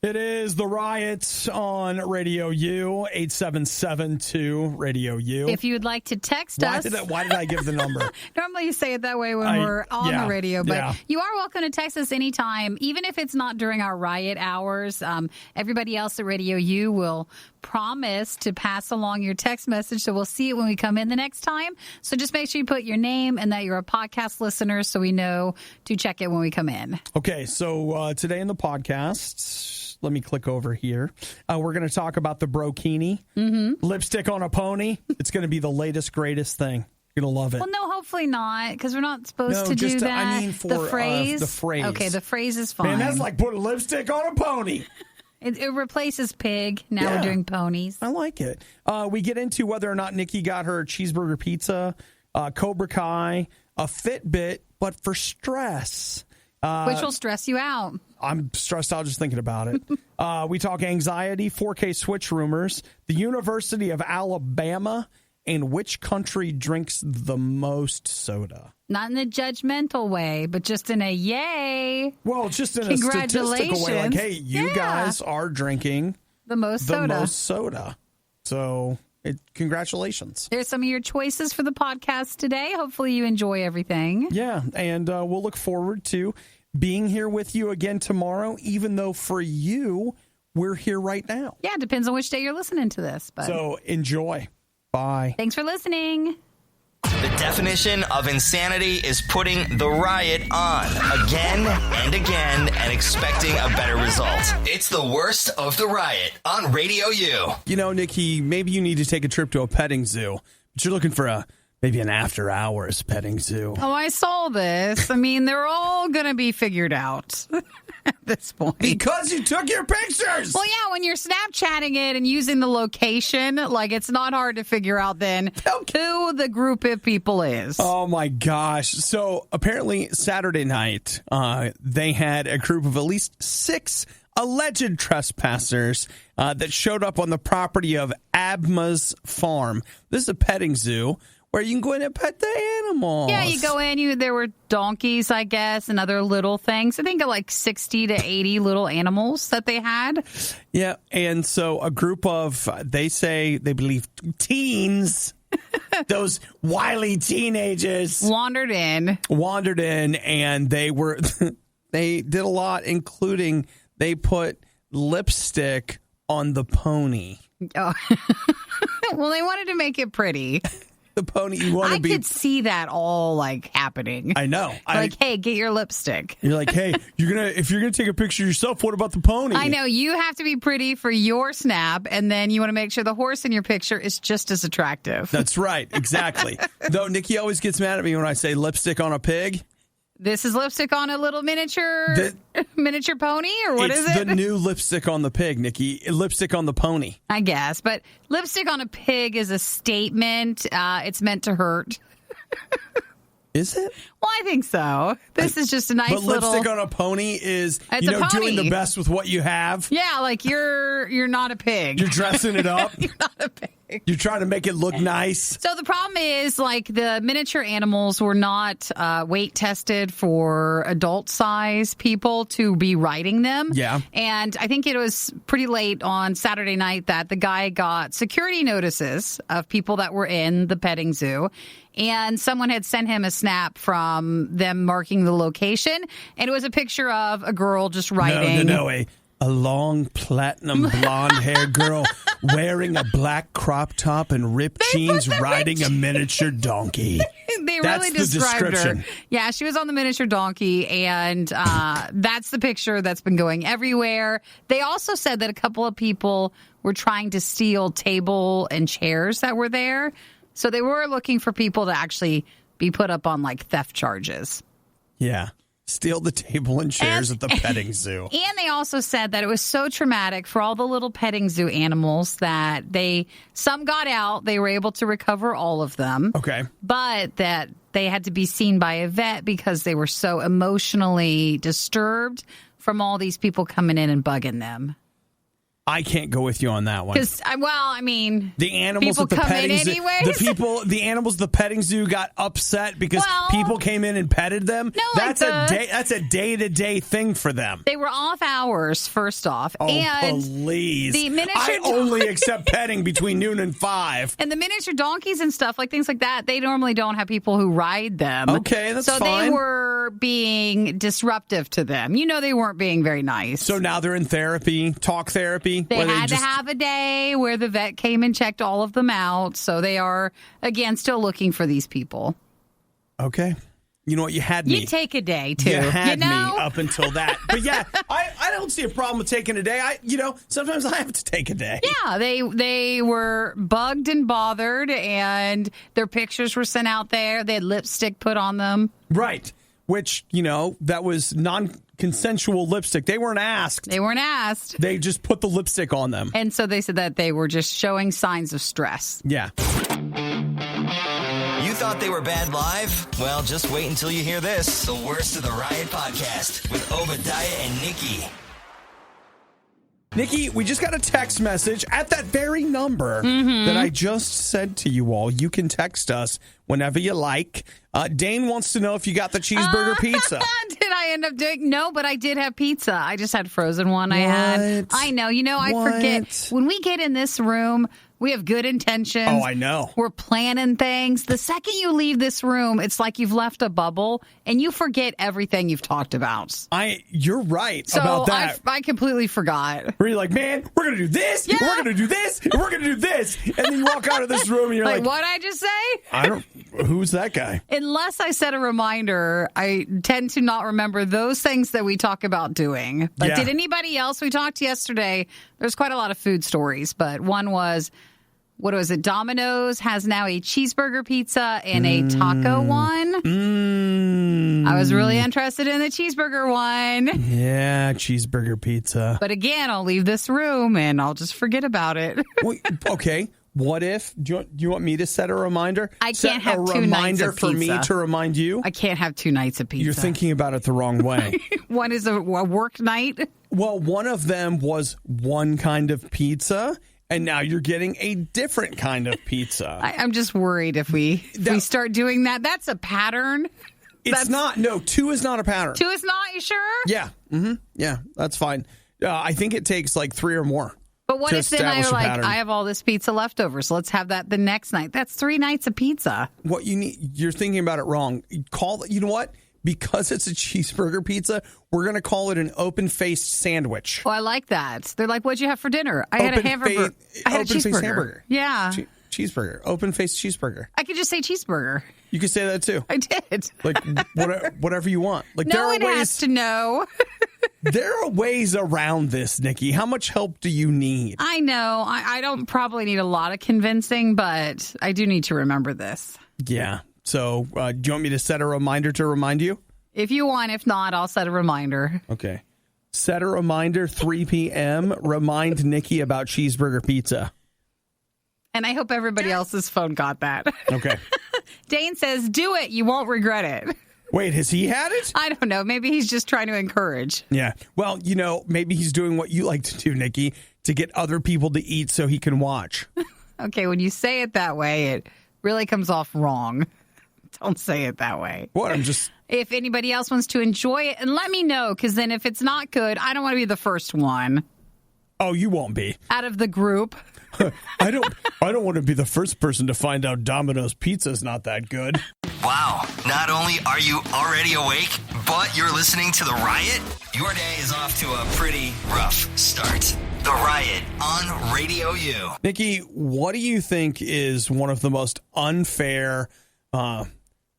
It is the Riot on RadioU, 877-2-RadioU. If you would like to text us. Why did I give the number? Normally you say it that way when we're on the radio, but you are welcome to text us anytime, even if it's not during our Riot hours. Everybody else at RadioU will promise to pass along your text message, so we'll see it when we come in the next time. So just make sure you put your name and that you're a podcast listener so we know to check it when we come in. Okay, so today in the podcast... Let me click over here. We're going to talk about the Brokini. Lipstick on a pony. It's going to be the latest, greatest thing. You're going to love it. Well, no, hopefully not, because we're not supposed to do that. I mean, for the phrase. The phrase. Okay, the phrase is fine. Man, that's like putting lipstick on a pony. It replaces pig. Now we're doing ponies. I like it. We get into whether or not Nikki got her cheeseburger pizza, Cobra Kai, a Fitbit, but for stress. Which will stress you out. I'm stressed out just thinking about it. We talk anxiety, 4K switch rumors, the University of Alabama, and which country drinks the most soda. Not in a judgmental way, but just in a yay. Well, just in a statistical way. Like, hey, you guys are drinking the most soda. So, congratulations. There's some of your choices for the podcast today. Hopefully you enjoy everything. Yeah, and we'll look forward to being here with you again tomorrow, even though for you, we're here right now. Yeah, it depends on which day you're listening to this. But so enjoy. Bye. Thanks for listening. The definition of insanity is putting the riot on again and again and expecting a better result. It's the worst of the riot on RadioU. You know, Nikki, maybe you need to take a trip to a petting zoo, but you're looking for maybe an after-hours petting zoo. Oh, I saw this. I mean, they're all going to be figured out at this point. Because you took your pictures! Well, yeah, when you're Snapchatting it and using the location, like, it's not hard to figure out then who the group of people is. Oh, my gosh. So, apparently, Saturday night, they had a group of at least 6 alleged trespassers that showed up on the property of Abma's farm. This is a petting zoo where you can go in and pet the animals. Yeah, you go in. There were donkeys, I guess, and other little things. I think like 60 to 80 little animals that they had. Yeah, and so a group of, they believe, teens, those wily teenagers, wandered in, and they did a lot, including they put lipstick on the pony. Oh. Well, they wanted to make it pretty. The pony, you want to be. I could see that all like happening. I know. Like, hey, get your lipstick. You're like, hey, if you're gonna take a picture yourself, what about the pony? I know you have to be pretty for your snap, and then you want to make sure the horse in your picture is just as attractive. That's right, exactly. Though Nikki always gets mad at me when I say lipstick on a pig. This is lipstick on a little miniature pony, or what is it? It's the new lipstick on the pig, Nikki. Lipstick on the pony. I guess, but lipstick on a pig is a statement. It's meant to hurt. Is it? Well, I think so. This is just a nice little... But lipstick on a pony is, doing the best with what you have. Yeah, like you're not a pig. You're dressing it up. You're not a pig. You're trying to make it look nice. So the problem is, like, the miniature animals were not weight tested for adult size people to be riding them. Yeah. And I think it was pretty late on Saturday night that the guy got security notices of people that were in the petting zoo. And someone had sent him a snap from them marking the location. And it was a picture of a girl just riding. No. A long platinum blonde hair girl wearing a black crop top and ripped jeans riding a miniature donkey. They really described her. Yeah, she was on the miniature donkey, and that's the picture that's been going everywhere. They also said that a couple of people were trying to steal table and chairs that were there. So they were looking for people to actually be put up on, like, theft charges. Yeah. Steal the table and chairs at the petting zoo. And they also said that it was so traumatic for all the little petting zoo animals that some got out. They were able to recover all of them. Okay. But that they had to be seen by a vet because they were so emotionally disturbed from all these people coming in and bugging them. I can't go with you on that one. Because, the animals people at the come petting in zoo, anyways. the animals at the petting zoo got upset because people came in and petted them. No, that's a day-to-day thing for them. They were off hours, first off. Oh, and please. The miniature I only accept petting between noon and 5. And the miniature donkeys and stuff, like things like that, they normally don't have people who ride them. Okay, that's fine. So fine. they were being disruptive to them. They weren't being very nice. So now they're in therapy, talk therapy. They had to have a day where the vet came and checked all of them out. So they are, again, still looking for these people. Okay. You know what? You had me. You take a day, too. You had me up until that. But yeah, I don't see a problem with taking a day. Sometimes I have to take a day. Yeah, they were bugged and bothered, and their pictures were sent out there. They had lipstick put on them. Right. Which, that was non-consensual lipstick. They weren't asked. They just put the lipstick on them. And so they said that they were just showing signs of stress. Yeah. You thought they were bad live? Well, just wait until you hear this. The Worst of the Riot podcast with Obadiah and Nikki. Nikki, we just got a text message at that very number that I just said to you all. You can text us whenever you like. Dane wants to know if you got the cheeseburger pizza. Did I end up doing? No, but I did have pizza. I just had frozen one. I know. I forget. When we get in this room, we have good intentions. Oh, I know. We're planning things. The second you leave this room, it's like you've left a bubble and you forget everything you've talked about. You're right about that. I completely forgot. Where you're like, man, we're going to do this, we're going to do this, and we're going to do this. And then you walk out of this room and you're like, what'd I just say? Who's that guy? Unless I set a reminder, I tend to not remember those things that we talk about doing. Like, did anybody else? We talked yesterday. There's quite a lot of food stories, but one was, what was it? Domino's has now a cheeseburger pizza and a taco one. I was really interested in the cheeseburger one. Yeah, cheeseburger pizza. But again, I'll leave this room and I'll just forget about it. Okay. What if? Do you want me to set a reminder? I can't have 2 nights of pizza. For me to remind you? I can't have 2 nights of pizza. You're thinking about it the wrong way. One is a work night. Well, one of them was one kind of pizza, and now you're getting a different kind of pizza. I'm just worried if we start doing that. That's a pattern. It's not. No, 2 is not a pattern. 2 is not? You sure? Yeah. Mm-hmm. Yeah, that's fine. I think it takes like 3 or more. But what if then I have all this pizza left over, so let's have that the next night. That's 3 nights of pizza. What you need, you're thinking about it wrong. You know what? Because it's a cheeseburger pizza, we're going to call it an open-faced sandwich. Oh, I like that. They're like, what'd you have for dinner? I had a hamburger. I had a cheeseburger. Hamburger. Yeah. Cheeseburger. Open-faced cheeseburger. I could just say cheeseburger. You could say that too. I did. Like whatever you want. Like no one has to know. There are ways around this, Nikki. How much help do you need? I know. I don't probably need a lot of convincing, but I do need to remember this. Yeah. So do you want me to set a reminder to remind you? If you want. If not, I'll set a reminder. Okay. Set a reminder, 3 p.m. Remind Nikki about cheeseburger pizza. And I hope everybody else's phone got that. Okay. Dane says, do it. You won't regret it. Wait, has he had it? I don't know. Maybe he's just trying to encourage. Yeah. Well, maybe he's doing what you like to do, Nikki, to get other people to eat so he can watch. Okay, when you say it that way, it really comes off wrong. Don't say it that way. What? If anybody else wants to enjoy it, and let me know, because then if it's not good, I don't want to be the first one. Oh, you won't be. Out of the group. I don't want to be the first person to find out Domino's pizza's not that good. Wow. Not only are you already awake, but you're listening to The Riot? Your day is off to a pretty rough start. The Riot on RadioU. Nikki, what do you think is one of the most unfair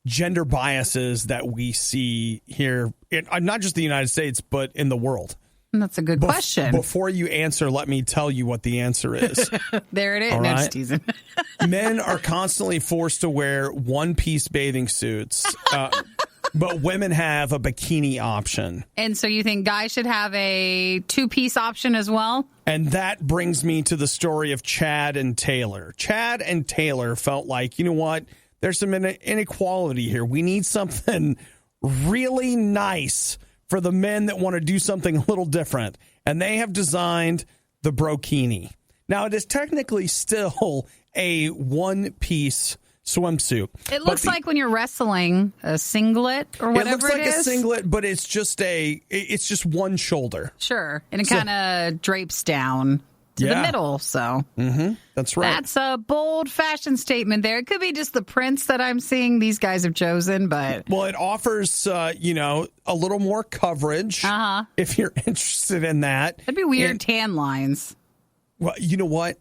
gender biases that we see here, not just the United States, but in the world? That's a good question. Before you answer, let me tell you what the answer is. There it is. All right? No, just teasing. Men are constantly forced to wear one-piece bathing suits, but women have a bikini option. And so you think guys should have a 2-piece option as well? And that brings me to the story of Chad and Taylor. Chad and Taylor felt like, you know what? There's some inequality here. We need something really nice for the men that want to do something a little different. And they have designed the Brokini. Now, it is technically still a one-piece swimsuit. It looks like when you're wrestling, a singlet or whatever it is. It looks like a singlet, but it's just one shoulder. Sure. And it kind of drapes down to the middle. So that's right. That's a bold fashion statement there. It could be just the prints that I'm seeing these guys have chosen, but... Well, it offers, a little more coverage if you're interested in that. That'd be weird tan lines. Well, you know what?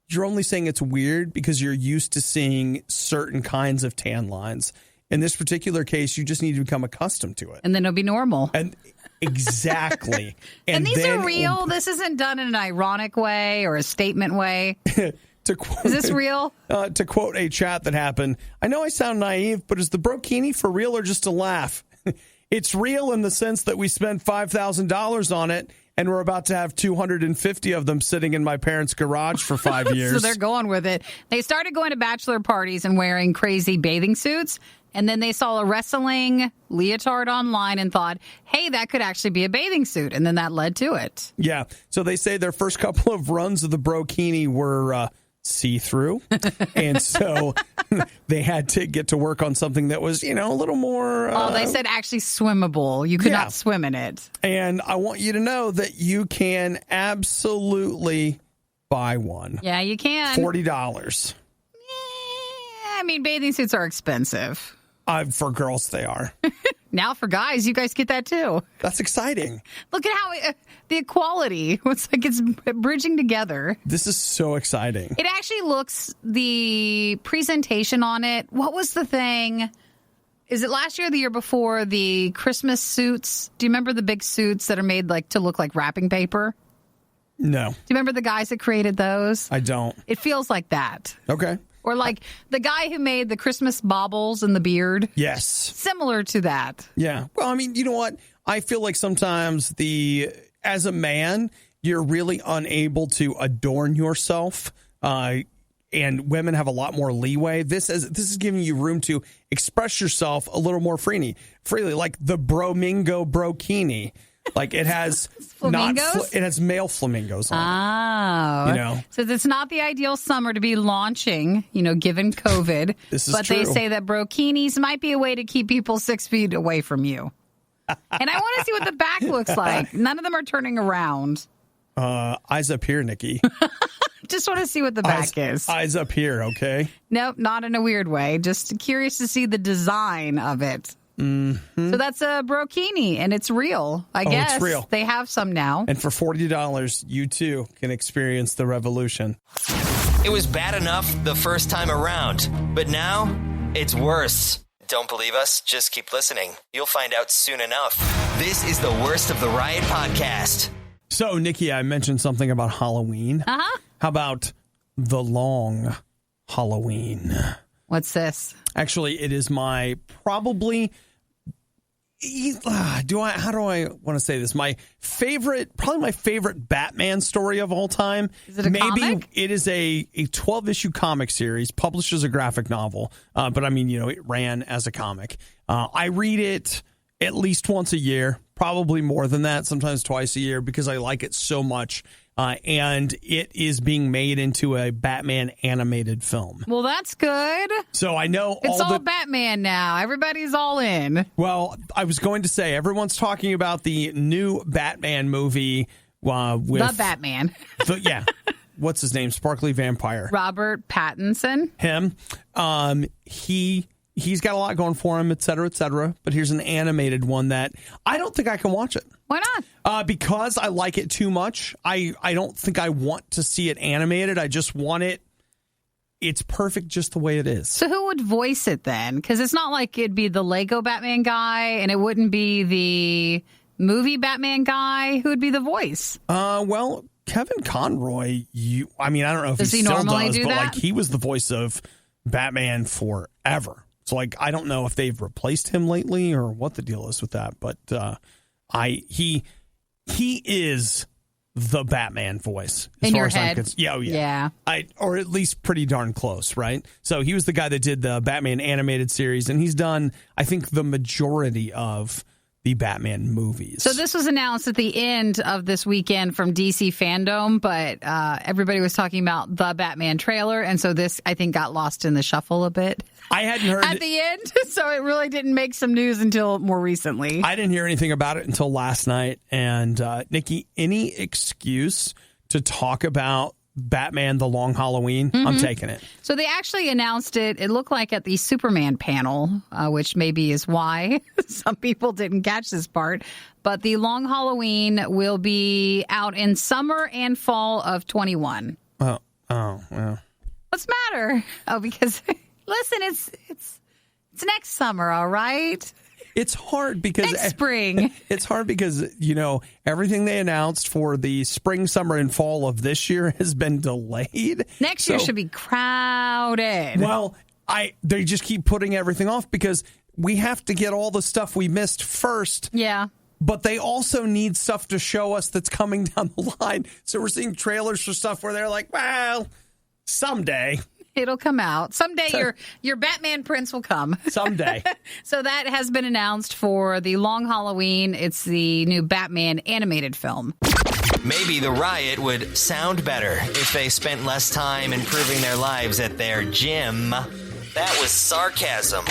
You're only saying it's weird because you're used to seeing certain kinds of tan lines. In this particular case, you just need to become accustomed to it. And then it'll be normal. And exactly. and these are real? This isn't done in an ironic way or a statement way? Is this real? To quote a chat that happened, I know I sound naive, but is the Brokini for real or just a laugh? It's real in the sense that we spent $5,000 on it. And we're about to have 250 of them sitting in my parents' garage for 5 years. So they're going with it. They started going to bachelor parties and wearing crazy bathing suits. And then they saw a wrestling leotard online and thought, hey, that could actually be a bathing suit. And then that led to it. Yeah. So they say their first couple of runs of the Brokini were see-through. And so they had to get to work on something that was, a little more... they said actually swimmable. You could not swim in it. And I want you to know that you can absolutely buy one. Yeah, you can. $40. I mean, bathing suits are expensive. For girls, they are. Now for guys, you guys get that too. That's exciting. Look at how the equality, it's bridging together. This is so exciting. It actually looks, the presentation on it, what was the thing? Is it last year or the year before, the Christmas suits? Do you remember the big suits that are made to look like wrapping paper? No. Do you remember the guys that created those? I don't. It feels like that. Okay. Or like the guy who made the Christmas baubles and the beard. Yes. Similar to that. Yeah. Well, I mean, you know what? I feel like sometimes as a man, you're really unable to adorn yourself. And women have a lot more leeway. This is giving you room to express yourself a little more freely. Like the Bromingo Brokini. Like it has flamingos? It has male flamingos on it. Oh. So it's not the ideal summer to be launching, given COVID. This is but true. They say that brokinis might be a way to keep people 6 feet away from you. And I want to see what the back looks like. None of them are turning around. Eyes up here, Nikki. Just want to see what the back is. Eyes up here, okay? Nope, not in a weird way. Just curious to see the design of it. Mm-hmm. So that's a Brokini, and it's real, I guess. It's real. They have some now. And for $40, you too can experience the revolution. It was bad enough the first time around, but now it's worse. Don't believe us? Just keep listening. You'll find out soon enough. This is the Worst of the Riot podcast. So, Nikki, I mentioned something about Halloween. Uh-huh. How about the long Halloween? What's this? Actually, it is my probably... how do I want to say this? Probably my favorite Batman story of all time. Is it a comic? It is a 12-issue comic series published as a graphic novel. But I mean, it ran as a comic. I read it at least once a year, probably more than that, sometimes twice a year, because I like it so much. And it is being made into a Batman animated film. Well, that's good. So I know it's all Batman now. Everybody's all in. Well, I was going to say, everyone's talking about the new Batman movie with... The Batman. Yeah. What's his name? Sparkly Vampire. Robert Pattinson. Him. He's got a lot going for him, et cetera, but here's an animated one that I don't think I can watch it. Why not? Because I like it too much. I don't think I want to see it animated. I just want it. It's perfect just the way it is. So who would voice it then? Because it's not like it'd be the Lego Batman guy and it wouldn't be the movie Batman guy. Who would be the voice? Well, Kevin Conroy, I don't know if does he still normally does, do but that? He was the voice of Batman forever. So I don't know if they've replaced him lately or what the deal is with that, but he is the Batman voice in your head. Yeah. Or at least pretty darn close, right? So he was the guy that did the Batman animated series, and he's done, I think, the majority of the Batman movies. So this was announced at the end of this weekend from DC Fandom, but everybody was talking about the Batman trailer, and so this, I think, got lost in the shuffle a bit. I hadn't heard at the end, so it really didn't make some news until more recently. I didn't hear anything about it until last night. And Nikki, any excuse to talk about Batman The Long Halloween, I'm taking it. So they actually announced it, it looked like at the Superman panel, which maybe is why some people didn't catch this part. But The Long Halloween will be out in summer and fall of 21. Oh, well. What's the matter? Oh, because, listen, it's next summer, all right? It's hard because next spring. It's hard because, everything they announced for the spring, summer, and fall of this year has been delayed. Next year should be crowded. Well, they just keep putting everything off because we have to get all the stuff we missed first. Yeah. But they also need stuff to show us that's coming down the line. So we're seeing trailers for stuff where they're like, well, someday. It'll come out. Someday your Batman prince will come. Someday. So that has been announced for The Long Halloween. It's the new Batman animated film. Maybe the riot would sound better if they spent less time improving their lives at their gym. That was sarcasm.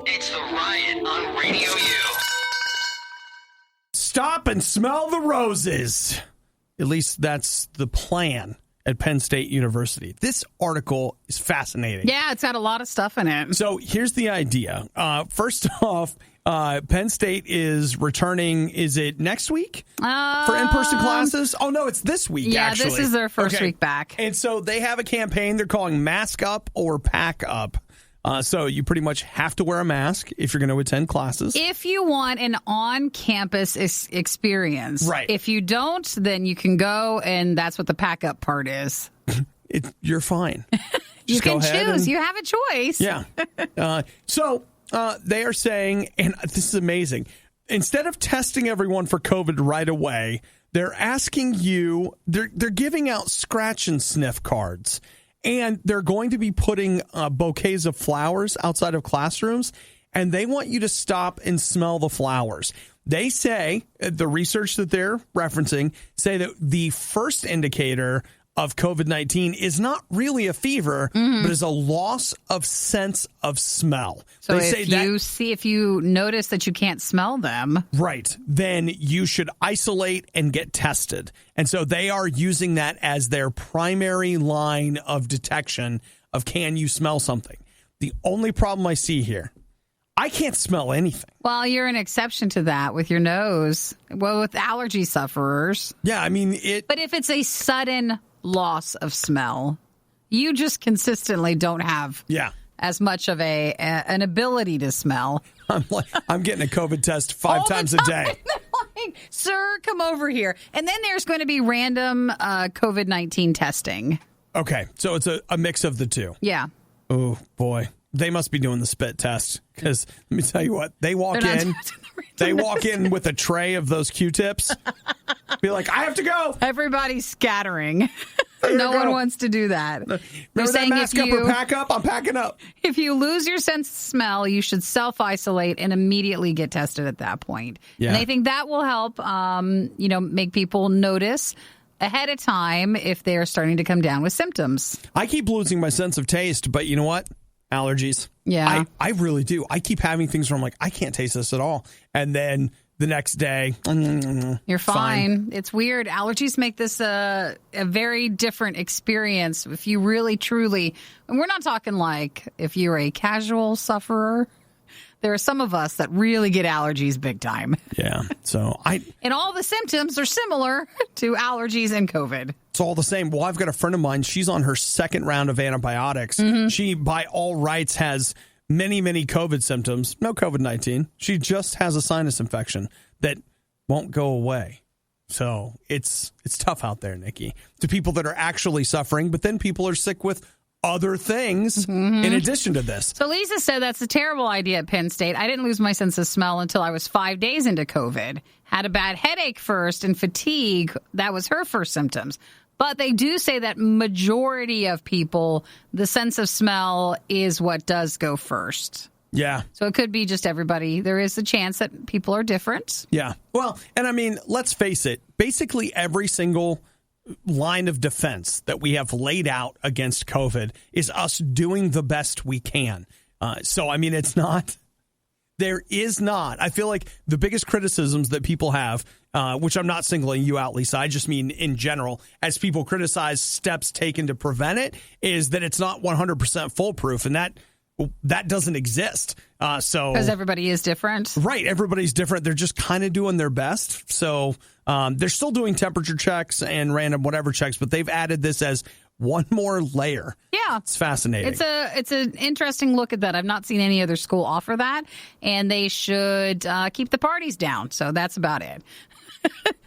It's the riot on Radio U. Stop and smell the roses. At least that's the plan at Penn State University. This article is fascinating. Yeah, it's got a lot of stuff in it. So here's the idea. First off, Penn State is returning, is it next week for in-person classes? Oh, no, it's this week, actually. Yeah, this is their first week back. And so they have a campaign they're calling Mask Up or Pack Up. So you pretty much have to wear a mask if you're going to attend classes. If you want an on-campus experience. Right. If you don't, then you can go, and that's what the pack-up part is. You're fine. You can choose. You have a choice. Yeah. So they are saying, and this is amazing, instead of testing everyone for COVID right away, they're asking you, they're giving out scratch and sniff cards. And they're going to be putting bouquets of flowers outside of classrooms, and they want you to stop and smell the flowers. They say, the research that they're referencing, say that the first indicator of COVID-19 is not really a fever, but is a loss of sense of smell. So if you notice that you can't smell them. Right. Then you should isolate and get tested. And so they are using that as their primary line of detection of can you smell something. The only problem I see here, I can't smell anything. Well, you're an exception to that with your nose. Well, with allergy sufferers. Yeah, I mean But if it's a sudden loss of smell, you just consistently don't have as much of an ability to smell. I'm getting a COVID test 5 times a day. Like, sir, come over here. And then there's going to be random COVID-19 testing. Okay, so it's a mix of the two. Yeah. Oh, boy. They must be doing the spit test because let me tell you what, they walk in with a tray of those Q-tips. Be like, I have to go. Everybody's scattering. No one wants to do that. Remember that mask up or pack up? I'm packing up. If you lose your sense of smell, you should self-isolate and immediately get tested at that point. Yeah. And I think that will help, make people notice ahead of time if they're starting to come down with symptoms. I keep losing my sense of taste, but you know what? Allergies. Yeah. I really do. I keep having things where I'm like, I can't taste this at all. And then the next day, you're fine. It's weird. Allergies make this a very different experience if you really, truly, and we're not talking like if you're a casual sufferer. There are some of us that really get allergies big time. Yeah. So and all the symptoms are similar to allergies and COVID. It's all the same. Well, I've got a friend of mine. She's on her second round of antibiotics. Mm-hmm. She, by all rights, has many, many COVID symptoms. No COVID-19. She just has a sinus infection that won't go away. So it's tough out there, Nikki, to people that are actually suffering, but then people are sick with other things in addition to this. So Lisa said that's a terrible idea at Penn State. I didn't lose my sense of smell until I was 5 days into COVID. Had a bad headache first and fatigue. That was her first symptoms. But they do say that majority of people, the sense of smell is what does go first. Yeah. So it could be just everybody. There is a chance that people are different. Yeah. Well, and I mean, let's face it. Basically, every single line of defense that we have laid out against COVID is us doing the best we can. So, I mean, there is not. I feel like the biggest criticisms that people have, which I'm not singling you out, Lisa, I just mean in general, as people criticize steps taken to prevent it, is that it's not 100% foolproof. And that doesn't exist. Because everybody is different. Right. Everybody's different. They're just kind of doing their best. So they're still doing temperature checks and random whatever checks, but they've added this as one more layer. Yeah. It's fascinating. It's an interesting look at that. I've not seen any other school offer that, and they should keep the parties down. So that's about it.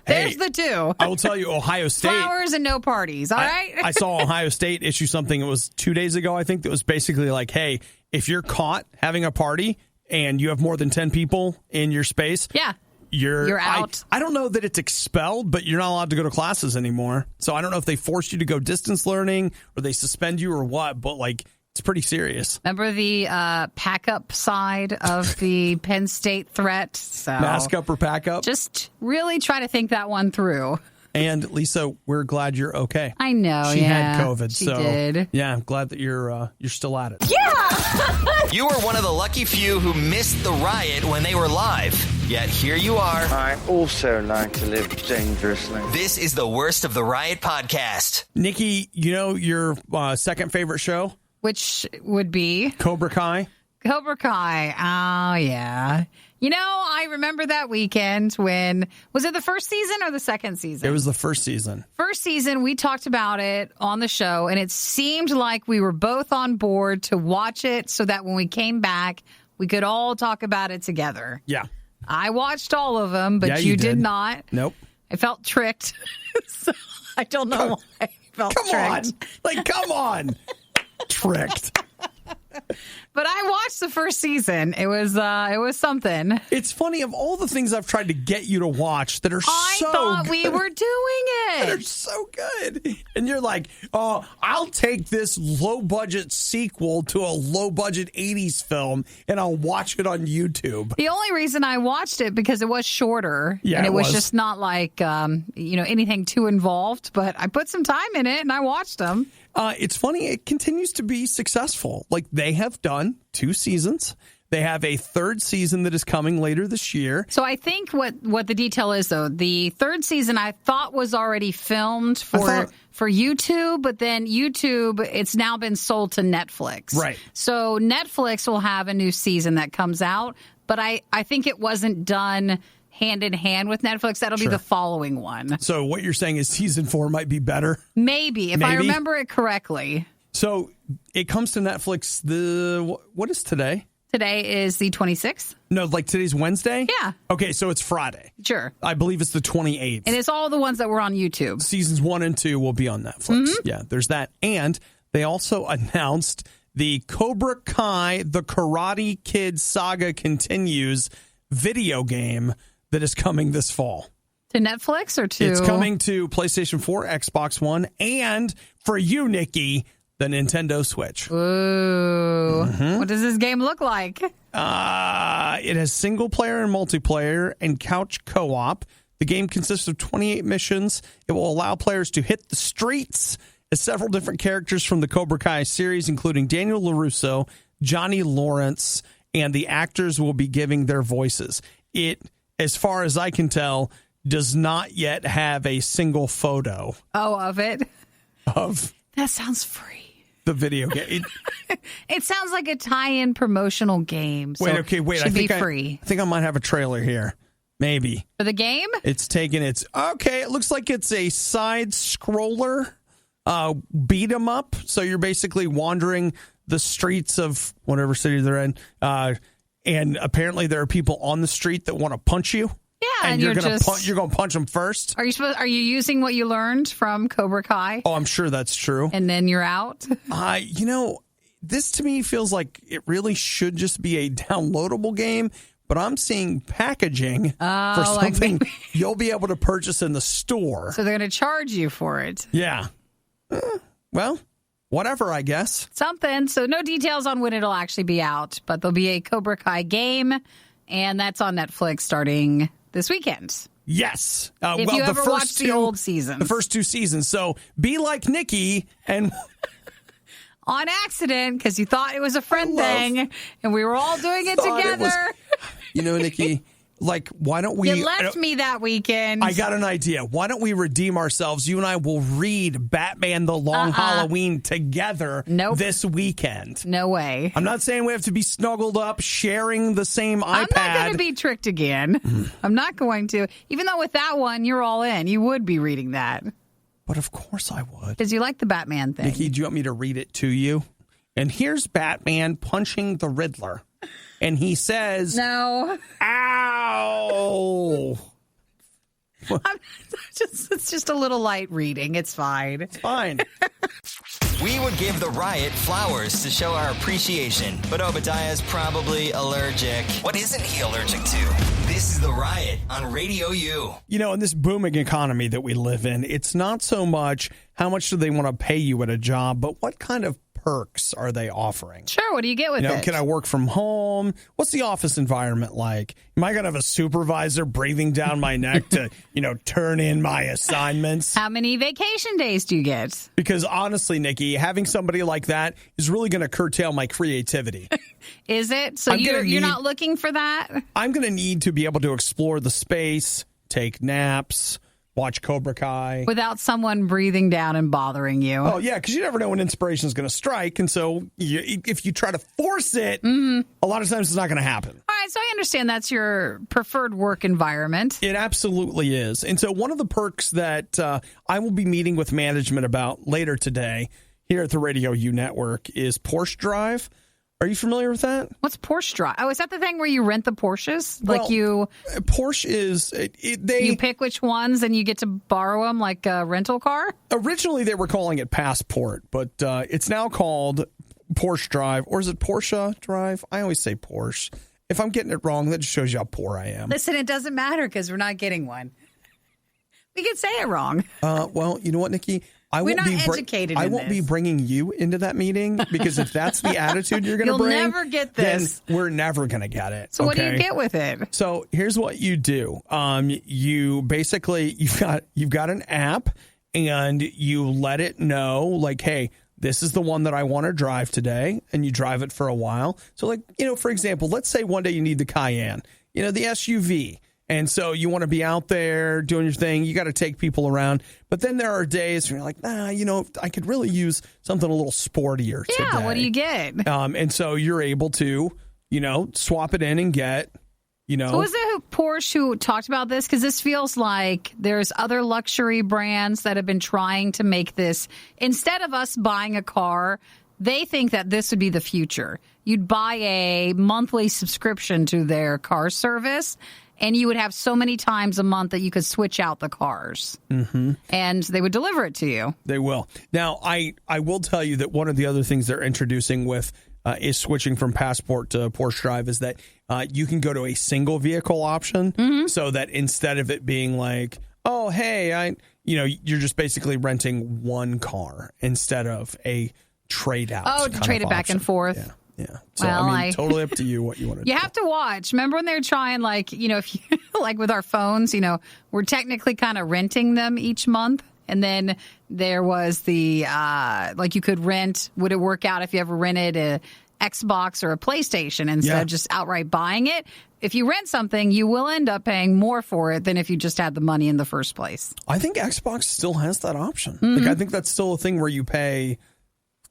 There's the two. I will tell you, Ohio State. Flowers and no parties, all right? I saw Ohio State issue something, it was 2 days ago, I think, that was basically like, hey, if you're caught having a party and you have more than 10 people in your space, you're out. I don't know that it's expelled, but you're not allowed to go to classes anymore. So I don't know if they forced you to go distance learning or they suspend you or what, but like, it's pretty serious. Remember the pack up side of the Penn State threat? So mask up or pack up? Just really try to think that one through. And Lisa, we're glad you're okay. I know. She had COVID. She did. Yeah, I'm glad that you're still at it. Yeah. You were one of the lucky few who missed the riot when they were live. Yet here you are. I also like to live dangerously. This is the Worst of the Riot podcast. Nikki, you know your second favorite show? Which would be? Cobra Kai. Cobra Kai. Oh, yeah. You know, I remember that weekend when, was it the first season or the second season? It was the first season. First season, we talked about it on the show, and it seemed like we were both on board to watch it so that when we came back, we could all talk about it together. Yeah. I watched all of them, but you did not. Nope. I felt tricked. So I don't know why I felt tricked. Come on. Tricked. But I watched the first season. It was something. It's funny, of all the things I've tried to get you to watch that are I so thought good, we were doing it. They're so good. And you're like, oh, I'll take this low-budget sequel to a low-budget 80s film, and I'll watch it on YouTube. The only reason I watched it because it was shorter. Yeah, and it was was just not like, anything too involved. But I put some time in it, and I watched them. It's funny. It continues to be successful. Like, they have done 2 seasons. They have a 3rd season that is coming later this year. So I think what the detail is, though, the 3rd season I thought was already filmed for YouTube, but then YouTube, it's now been sold to Netflix. Right. So Netflix will have a new season that comes out, but I think it wasn't done hand in hand with Netflix. That'll be the following one. So what you're saying is season 4 might be better? Maybe, if I remember it correctly. So it comes to Netflix what is today? Today is the 26th. No, like today's Wednesday? Yeah. Okay, so it's Friday. Sure. I believe it's the 28th. And it's all the ones that were on YouTube. Seasons 1 and 2 will be on Netflix. Mm-hmm. Yeah, there's that. And they also announced the Cobra Kai, the Karate Kid Saga Continues video game that is coming this fall. To Netflix or to? It's coming to PlayStation 4, Xbox One, and for you, Nikki, the Nintendo Switch. Ooh. Mm-hmm. What does this game look like? It has single player and multiplayer and couch co-op. The game consists of 28 missions. It will allow players to hit the streets as several different characters from the Cobra Kai series, including Daniel LaRusso, Johnny Lawrence, and the actors will be giving their voices. It, as far as I can tell, does not yet have a single photo. Of it? That sounds free. The video game. It sounds like a tie-in promotional game. So wait. Should be free. I think I might have a trailer here. Maybe. For the game? It's taking its... Okay, it looks like it's a side-scroller beat 'em up. So you're basically wandering the streets of whatever city they're in. And apparently there are people on the street that want to punch you. Yeah, and you're going to punch them first. Are you using what you learned from Cobra Kai? Oh, I'm sure that's true. And then you're out? This to me feels like it really should just be a downloadable game, but I'm seeing packaging for something you'll be able to purchase in the store. So they're going to charge you for it. Yeah. Well, whatever, I guess. Something. So no details on when it'll actually be out, but there'll be a Cobra Kai game, and that's on Netflix starting this weekend. Yes. If you ever watched the old seasons. The first 2 seasons. So be like Nikki and... on accident, because you thought it was a friend thing, and we were all doing it together. Nikki, like, why don't we... You left me that weekend. I got an idea. Why don't we redeem ourselves? You and I will read Batman The Long Halloween together this weekend. No way. I'm not saying we have to be snuggled up, sharing the same iPad. I'm not going to be tricked again. I'm not going to. Even though with that one, you're all in. You would be reading that. But of course I would. Because you like the Batman thing. Nikki, do you want me to read it to you? And here's Batman punching the Riddler. And he says... No. Ow! It's just a little light reading. It's fine. It's fine. We would give the Riot flowers to show our appreciation, but Obadiah's probably allergic. What isn't he allergic to? This is the Riot on Radio U. In this booming economy that we live in, it's not so much how much do they want to pay you at a job, but what kind of perks are they offering? Sure. What do you get with it? Can I work from home? What's the office environment like? Am I going to have a supervisor breathing down my neck to, turn in my assignments? How many vacation days do you get? Because honestly, Nikki, having somebody like that is really going to curtail my creativity. Is it? So you're not looking for that? I'm going to need to be able to explore the space, take naps, watch Cobra Kai. Without someone breathing down and bothering you. Oh, yeah, because you never know when inspiration is going to strike. And so if you try to force it, a lot of times it's not going to happen. All right, so I understand that's your preferred work environment. It absolutely is. And so one of the perks that I will be meeting with management about later today here at the Radio U Network is Porsche Drive. Are you familiar with that? What's Porsche Drive? Oh, is that the thing where you rent the Porsches? Porsche is... you pick which ones and you get to borrow them like a rental car? Originally, they were calling it Passport, but it's now called Porsche Drive. Or is it Porsche Drive? I always say Porsche. If I'm getting it wrong, that just shows you how poor I am. Listen, it doesn't matter because we're not getting one. We can say it wrong. Well, you know what, Nikki? We're not educated in this. I won't be bringing you into that meeting because if that's the attitude you're going to bring, you'll never get this. Then we're never going to get it. So what do you get with it? So here's what you do. You basically you've got an app and you let it know like, hey, this is the one that I want to drive today, and you drive it for a while. So like, for example, let's say one day you need the Cayenne, the SUV. And so you want to be out there doing your thing. You got to take people around. But then there are days where you're like, I could really use something a little sportier today. Yeah, what do you get? And so you're able to, swap it in and get, So was it Porsche who talked about this? Because this feels like there's other luxury brands that have been trying to make this. Instead of us buying a car, they think that this would be the future. You'd buy a monthly subscription to their car service, and you would have so many times a month that you could switch out the cars. Mm-hmm. And they would deliver it to you. They will. Now, I will tell you that one of the other things they're introducing with is switching from Passport to Porsche Drive is that you can go to a single vehicle option so that instead of it being like, oh, hey, you're just basically renting one car instead of a trade out. Oh, to trade it back and forth. Yeah. Yeah. So, totally up to you what you want to do. You have to watch. Remember when they were trying, if you, like with our phones, we're technically kind of renting them each month. And then there was the, you could rent, would it work out if you ever rented a Xbox or a PlayStation instead of just outright buying it? If you rent something, you will end up paying more for it than if you just had the money in the first place. I think Xbox still has that option. Mm-hmm. I think that's still a thing where you pay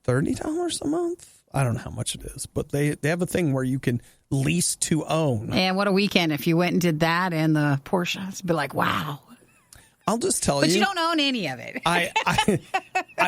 $30 a month. I don't know how much it is, but they have a thing where you can lease to own. And what a weekend if you went and did that and the Porsche. It'd be like, wow. I'll just tell you. But you don't own any of it. I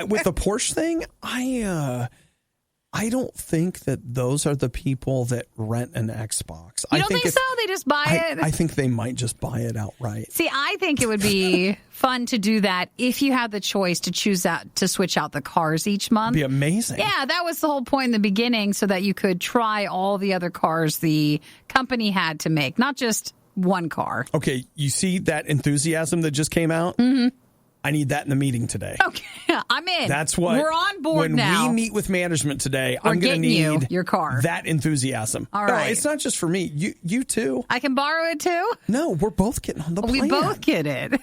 with the Porsche thing, I don't think that those are the people that rent an Xbox. You don't think so? They just buy it? I think they might just buy it outright. See, I think it would be fun to do that if you had the choice to choose to switch out the cars each month. It'd be amazing. Yeah, that was the whole point in the beginning, so that you could try all the other cars the company had to make, not just one car. Okay, you see that enthusiasm that just came out? Mm-hmm. I need that in the meeting today. Okay, I'm in. That's what we're on board now. When we meet with management today, we're I'm going to need your car. That enthusiasm. All right. No, it's not just for me. You too. I can borrow it too? No, we're both getting on the plan. We both get it.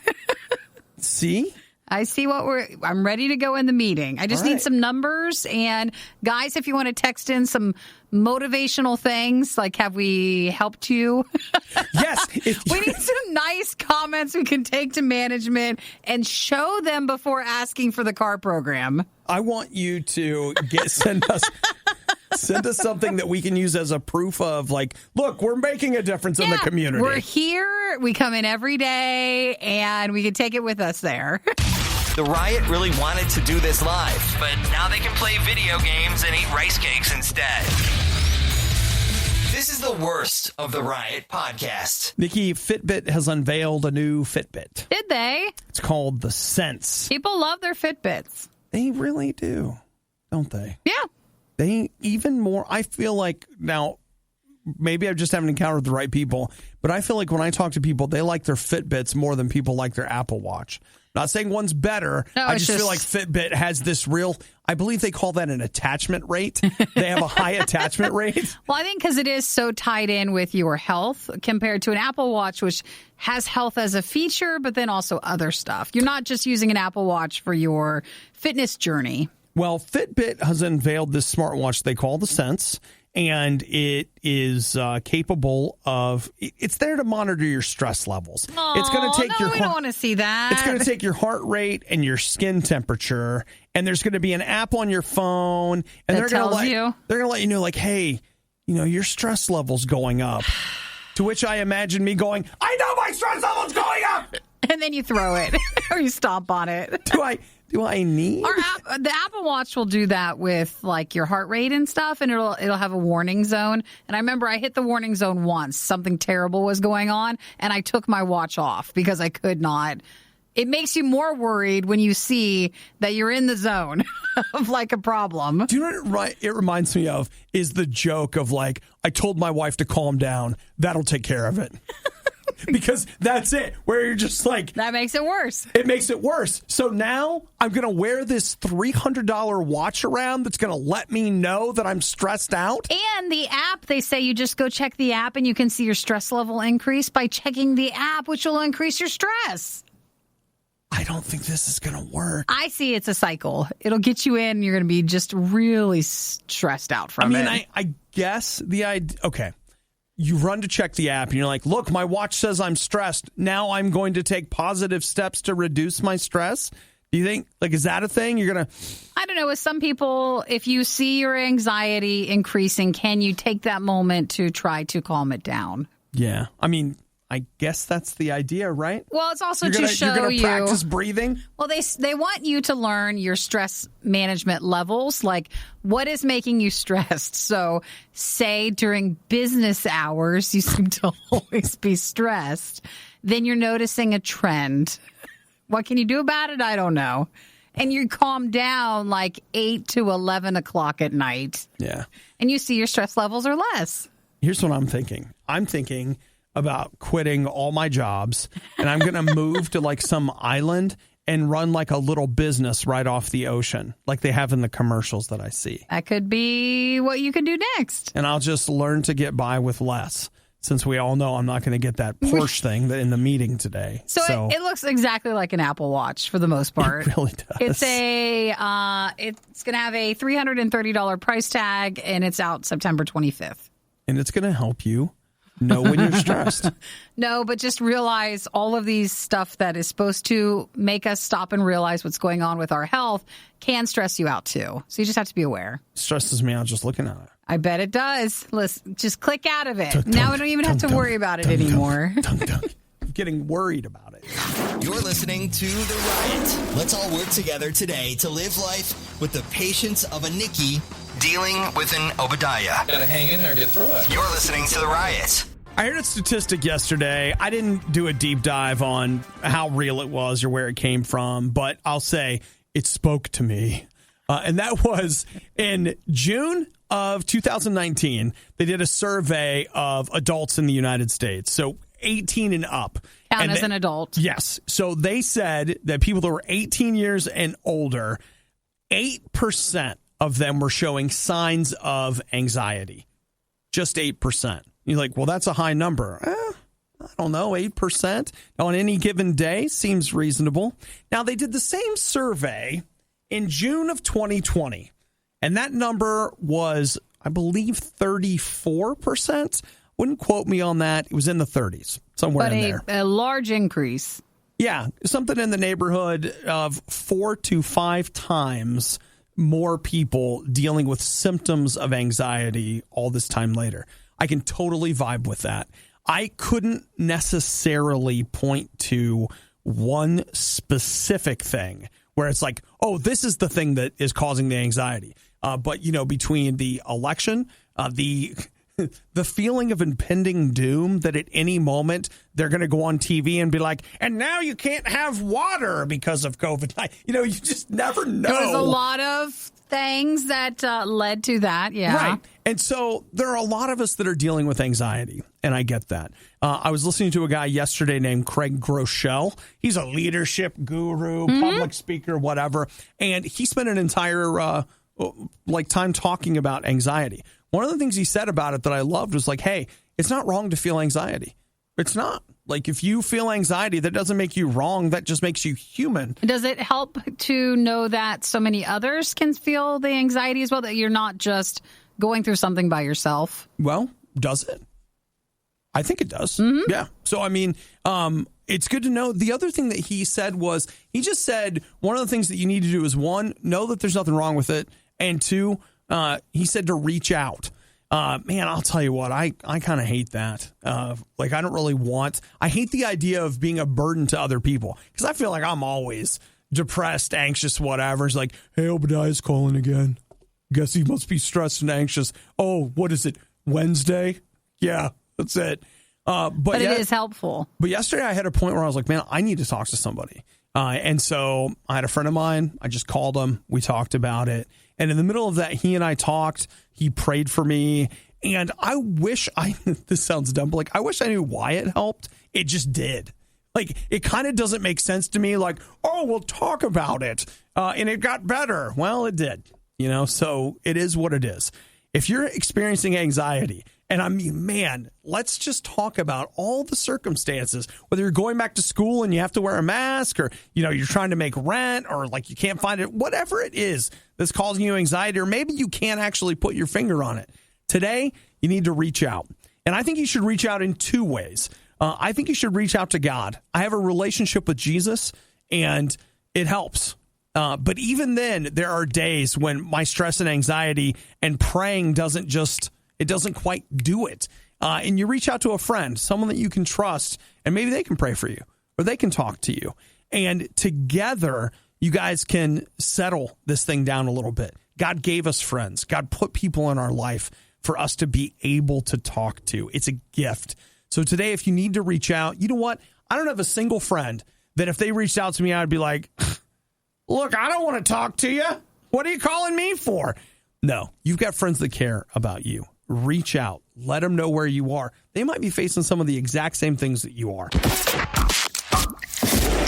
See? I see I'm ready to go in the meeting. I just need some numbers. And guys, if you want to text in some motivational things, like have we helped you? Yes. We need some nice comments we can take to management and show them before asking for the car program. I want you to send us something that we can use as a proof of, like, look, we're making a difference in the community. We're here. We come in every day, and we can take it with us there. The Riot really wanted to do this live, but now they can play video games and eat rice cakes instead. This is the worst of the Riot podcast. Nikki, Fitbit has unveiled a new Fitbit. Did they? It's called the Sense. People love their Fitbits. They really do, don't they? Yeah. They even more, I feel like, now, maybe I just haven't encountered the right people, but I feel like when I talk to people, they like their Fitbits more than people like their Apple Watch. Not saying one's better. No, I just feel like Fitbit has this real, I believe they call that an attachment rate. They have a high attachment rate. Well, I think because it is so tied in with your health compared to an Apple Watch, which has health as a feature, but then also other stuff. You're not just using an Apple Watch for your fitness journey. Well, Fitbit has unveiled this smartwatch they call the Sense, and it is capable of, it's there to monitor your stress levels. It's going to take we don't want to see that. It's going to take your heart rate and your skin temperature, and there's going to be an app on your phone, and they're going to let you know, like, hey, your stress level's going up. To which I imagine me going, I know my stress level's going up! And then you throw it, or you stomp on it. Do I need? The Apple Watch will do that with like your heart rate and stuff, and it'll have a warning zone. And I remember I hit the warning zone once. Something terrible was going on, and I took my watch off because I could not. It makes you more worried when you see that you're in the zone of like a problem. Do you know what it reminds me of? Is the joke of like, I told my wife to calm down. That'll take care of it. Because that's it, where you're just like... That makes it worse. It makes it worse. So now I'm going to wear this $300 watch around that's going to let me know that I'm stressed out. And the app, they say you just go check the app and you can see your stress level increase by checking the app, which will increase your stress. I don't think this is going to work. I see it's a cycle. It'll get you in and you're going to be just really stressed out from it. I guess the idea... Okay. You run to check the app and you're like, look, my watch says I'm stressed. Now I'm going to take positive steps to reduce my stress. Do you think, like, is that a thing? You're going to... I don't know. With some people, if you see your anxiety increasing, can you take that moment to try to calm it down? Yeah. I guess that's the idea, right? Well, it's also to show you... You're going to practice breathing? Well, they want you to learn your stress management levels, like what is making you stressed. So say during business hours, you seem to always be stressed. Then you're noticing a trend. What can you do about it? I don't know. And you calm down like 8 to 11 o'clock at night. Yeah. And you see your stress levels are less. Here's what I'm thinking. I'm thinking about quitting all my jobs, and I'm going to move to like some island and run like a little business right off the ocean, like they have in the commercials that I see. That could be what you can do next. And I'll just learn to get by with less, since we all know I'm not going to get that Porsche thing in the meeting today. So it looks exactly like an Apple Watch for the most part. It really does. It's going to have a $330 price tag, and it's out September 25th. And it's going to help you know when you're stressed. No, but just realize all of these stuff that is supposed to make us stop and realize what's going on with our health can stress you out too. So you just have to be aware. Stresses me out just looking at it. I bet it does. Listen, just click out of it. Now we don't even have to worry about it anymore. I'm getting worried about it. You're listening to The Riot. Let's all work together today to live life with the patience of a Nikki dealing with an Obadiah. Gotta hang in there and get through it. You're listening to The Riot. I heard a statistic yesterday. I didn't do a deep dive on how real it was or where it came from, but I'll say it spoke to me. And that was in June of 2019, they did a survey of adults in the United States. So 18 and up. Count as an adult. Yes. So they said that people that were 18 years and older, 8% of them were showing signs of anxiety. Just 8%. You're like, well, that's a high number. I don't know, 8% on any given day seems reasonable. Now, they did the same survey in June of 2020, and that number was, I believe, 34%. Wouldn't quote me on that. It was in the 30s, somewhere in there. But a large increase. Yeah, something in the neighborhood of 4 to 5 times more people dealing with symptoms of anxiety all this time later. I can totally vibe with that. I couldn't necessarily point to one specific thing where it's like, oh, this is the thing that is causing the anxiety. But, between the election, the feeling of impending doom that at any moment they're going to go on TV and be like, and now you can't have water because of COVID. You just never know. There was a lot of things that led to that, yeah. Right. And so there are a lot of us that are dealing with anxiety, and I get that. I was listening to a guy yesterday named Craig Groeschel. He's a leadership guru, public speaker, whatever, and he spent an entire time talking about anxiety. One of the things he said about it that I loved was like, hey, it's not wrong to feel anxiety. It's not. Like, if you feel anxiety, that doesn't make you wrong. That just makes you human. Does it help to know that so many others can feel the anxiety as well, that you're not just going through something by yourself? Well, does it? I think it does. Yeah. So, it's good to know. The other thing that he said was, he just said one of the things that you need to do is, one, know that there's nothing wrong with it. And two, he said to reach out. Man, I'll tell you what, I kind of hate that. I don't really I hate the idea of being a burden to other people, because I feel like I'm always depressed, anxious, whatever. It's like, hey, Obadiah's calling again. Guess he must be stressed and anxious. Oh, what is it? Wednesday? Yeah, that's it. But it is helpful. But yesterday I had a point where I was like, man, I need to talk to somebody. And so I had a friend of mine. I just called him. We talked about it. And in the middle of that, he and I talked. He prayed for me. And I wish this sounds dumb, but I wish I knew why it helped. It just did. It kind of doesn't make sense to me. We'll talk about it. And it got better. Well, it did. So it is what it is. If you're experiencing anxiety, and let's just talk about all the circumstances, whether you're going back to school and you have to wear a mask, or, you're trying to make rent, or you can't find it, whatever it is that's causing you anxiety, or maybe you can't actually put your finger on it. Today, you need to reach out. And I think you should reach out in 2 ways. I think you should reach out to God. I have a relationship with Jesus, and it helps. But even then, there are days when my stress and anxiety and praying doesn't quite do it. And you reach out to a friend, someone that you can trust, and maybe they can pray for you, or they can talk to you. And together, you guys can settle this thing down a little bit. God gave us friends. God put people in our life for us to be able to talk to. It's a gift. So today, if you need to reach out, you know what? I don't have a single friend that if they reached out to me, I'd be like, look, I don't want to talk to you. What are you calling me for? No, you've got friends that care about you. Reach out. Let them know where you are. They might be facing some of the exact same things that you are.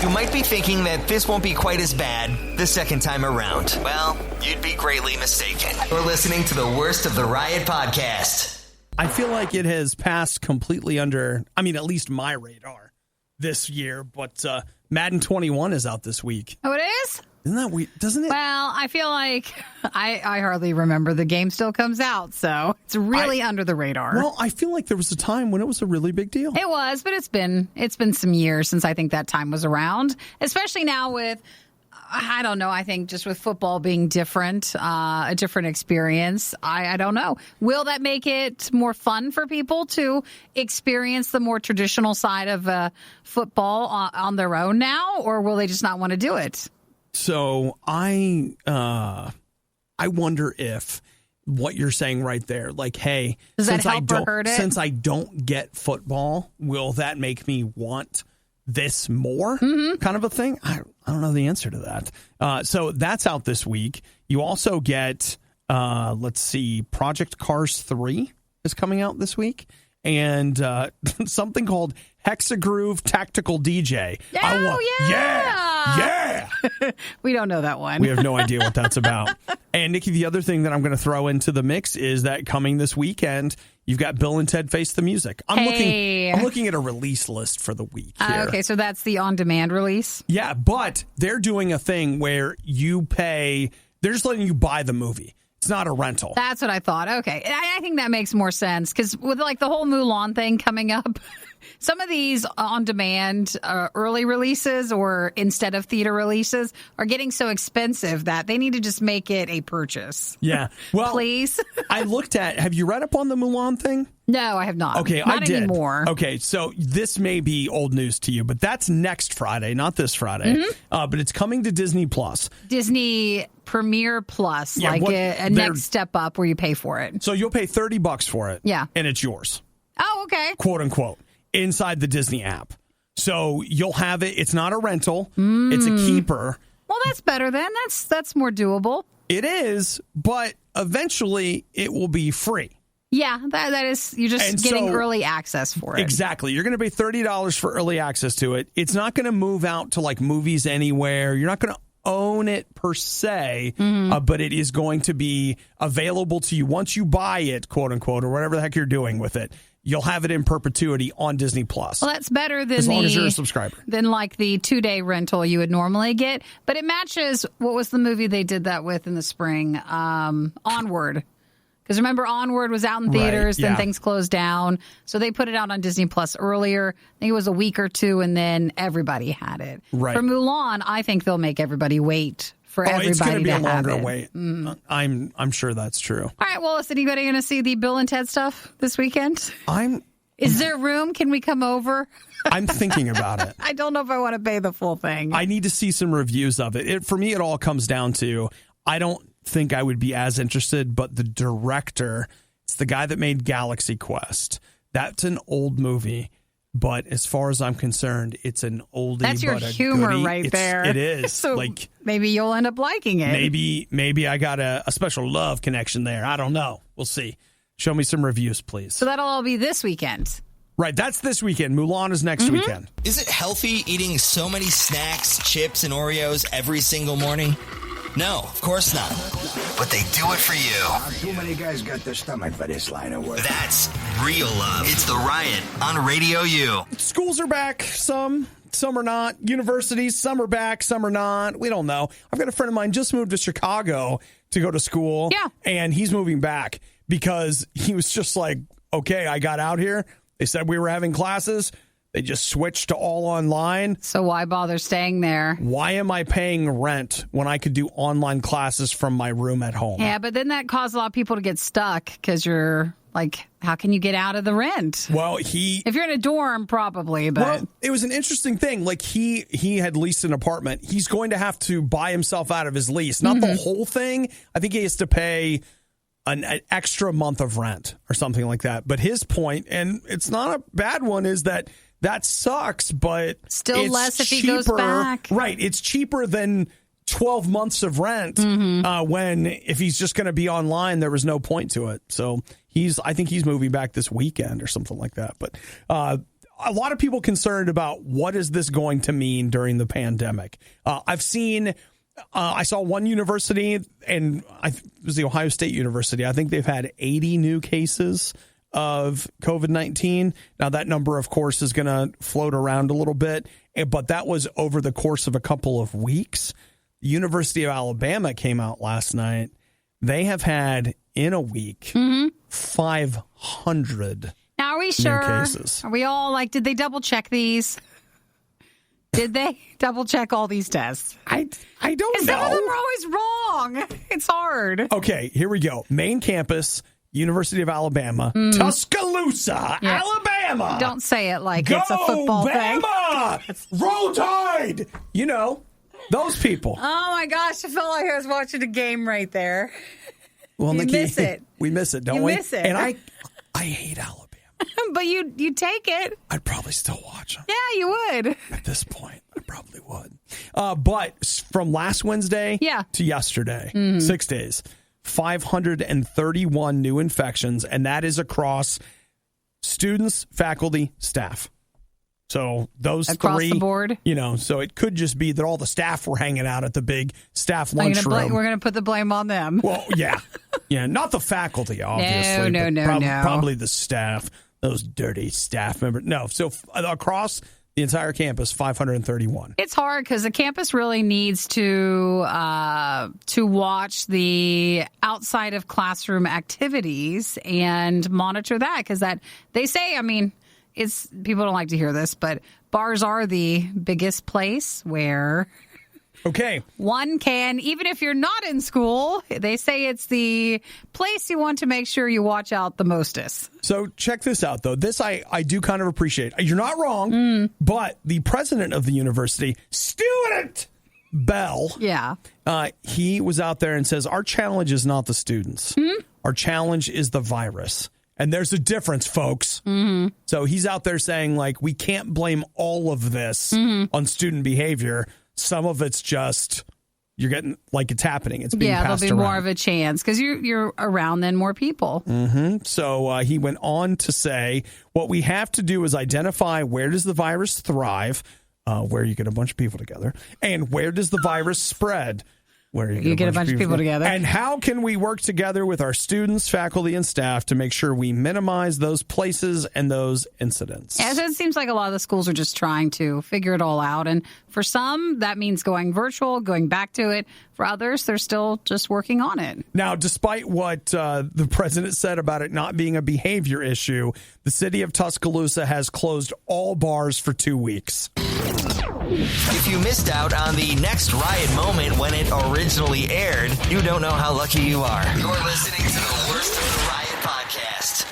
You might be thinking that this won't be quite as bad the second time around. Well, you'd be greatly mistaken. You're listening to the worst of the Riot podcast. I feel like it has passed completely under, at least my radar this year, but Madden 21 is out this week. Oh, it is? Isn't that weird? Doesn't it? Well, I feel like I hardly remember. The game still comes out, so it's really under the radar. Well, I feel like there was a time when it was a really big deal. It was, but it's been some years since I think that time was around, especially now with, I don't know, I think just with football being different, a different experience. I don't know. Will that make it more fun for people to experience the more traditional side of football on their own now, or will they just not want to do it? So I wonder if what you're saying right there, hey, since I don't get football, will that make me want this more? Kind of a thing. I don't know the answer to that. So that's out this week. You also get, Project Cars 3 is coming out this week, and something called Hexagroove Tactical DJ. Yeah. We don't know that one. We have no idea what that's about. And Nikki, the other thing that I'm going to throw into the mix is that coming this weekend, you've got Bill and Ted Face the Music. I'm looking at a release list for the week here. Okay, so that's the on-demand release? Yeah, but they're doing a thing where you pay, they're just letting you buy the movie. It's not a rental. That's what I thought. Okay. I think that makes more sense because with like the whole Mulan thing coming up, some of these on-demand early releases or instead of theater releases are getting so expensive that they need to just make it a purchase. Yeah. Well, please. I looked at, have you read up on the Mulan thing? No, I have not. Okay, not I did. Anymore. Okay, so this may be old news to you, but that's next Friday, not this Friday. But it's coming to Disney Plus. Disney Premier Plus, Yeah, a next step up where you pay for it. So you'll pay $30 for it. Yeah. And it's yours. Oh, okay. Quote unquote. Inside the Disney app. So you'll have it. It's not a rental. It's a keeper. Well, that's better then. That's more doable. It is, but eventually it will be free. Yeah, that is, you're just getting early access for it. Exactly. You're going to pay $30 for early access to it. It's not going to move out to like Movies Anywhere. You're not going to own it per se, but it is going to be available to you once you buy it, quote unquote, or whatever the heck you're doing with it. You'll have it in perpetuity on Disney Plus. Well, that's better than as long as you're a subscriber. Than like the 2-day rental you would normally get. But it matches, what was the movie they did that with in the spring? Onward. Because remember, Onward was out in theaters, then things closed down. So they put it out on Disney Plus earlier. I think it was a week or two, and then everybody had it. Right. For Mulan, I think they'll make everybody wait for everybody it's going to be a longer have it. wait. I'm sure that's true. All right, well, is anybody going to see the Bill and Ted stuff this weekend? Is there room? Can we come over? I'm thinking about it. I don't know if I want to pay the full thing. I need to see some reviews of it. For me, it all comes down to, I don't think I would be as interested, but the director, it's the guy that made Galaxy Quest. That's an old movie, but as far as I'm concerned, it's an oldie. That's your but a humor goodie. right there. It is. So like maybe you'll end up liking it. Maybe I got a special love connection there. I don't know. We'll see. Show me some reviews, please. So that'll all be this weekend. Right, that's this weekend. Mulan is next weekend. Is it healthy eating so many snacks, chips, and Oreos every single morning? No, of course not. But they do it for you. Too many guys got the stomach for this line of work. That's real love. It's The Riot on Radio U. Schools are back. Some are not. Universities, some are back, some are not. We don't know. I've got a friend of mine just moved to Chicago to go to school. Yeah. And he's moving back because he was just like, okay, I got out here. They said we were having classes. They just switched to all online. So why bother staying there? Why am I paying rent when I could do online classes from my room at home? Yeah, but then that caused a lot of people to get stuck because you're like, how can you get out of the rent? Well, if you're in a dorm, probably. But well, it was an interesting thing. Like he had leased an apartment. He's going to have to buy himself out of his lease, not the whole thing. I think he has to pay an extra month of rent or something like that. But his point, and it's not a bad one, is that sucks, but still it's less if cheaper. He goes back. Right. It's cheaper than 12 months of rent when if he's just going to be online, there was no point to it. So I think he's moving back this weekend or something like that. But a lot of people concerned about what is this going to mean during the pandemic. I saw one university, and it was the Ohio State University. I think they've had 80 new cases of COVID-19. Now, that number, of course, is going to float around a little bit, but that was over the course of a couple of weeks. The University of Alabama came out last night. They have had, in a week, 500 now, are we sure? New cases. Are we all like, did they double check these? Did they double check all these tests? I don't know. Some of them are always wrong. It's hard. Okay, here we go. Main campus, University of Alabama, Tuscaloosa, Alabama. Don't say it like it's a football Bama! thing. Roll Tide! You know, those people. Oh, my gosh. I felt like I was watching a game right there. Well, you Nikki, miss it. We miss it, don't we? You miss it. And I hate Alabama. But you take it. I'd probably still watch them. Yeah, you would. At this point, I probably would. But from last Wednesday to yesterday, 6 days, 531 new infections, and that is across students, faculty, staff. So those across three, the board, so it could just be that all the staff were hanging out at the big staff lunchroom. We're going to put the blame on them. Well, yeah, not the faculty, obviously. No. Probably the staff, those dirty staff members. No, so across the entire campus, 531. It's hard because the campus really needs to watch the outside of classroom activities and monitor that because they say, people don't like to hear this, but bars are the biggest place where one can, even if you're not in school, they say it's the place you want to make sure you watch out the mostest. So check this out, though. This I do kind of appreciate. You're not wrong, but the president of the university, Stuart Bell, he was out there and says, our challenge is not the students. Our challenge is the virus. And there's a difference, folks. Mm-hmm. So he's out there saying, we can't blame all of this on student behavior. Some of it's just you're getting it's happening. It's being passed around. Yeah, there'll be more of a chance because you're around then more people. Mm-hmm. So he went on to say, what we have to do is identify where does the virus thrive, where you get a bunch of people together, and where does the virus spread, where you get a bunch of people together. And how can we work together with our students, faculty, and staff to make sure we minimize those places and those incidents? Yeah, so it seems like a lot of the schools are just trying to figure it all out. And for some, that means going virtual, going back to it. For others, they're still just working on it. Now, despite what the president said about it not being a behavior issue, the city of Tuscaloosa has closed all bars for 2 weeks. If you missed out on the next Riot moment when it originally aired, you don't know how lucky you are. You're listening to the Worst of the Riot podcast.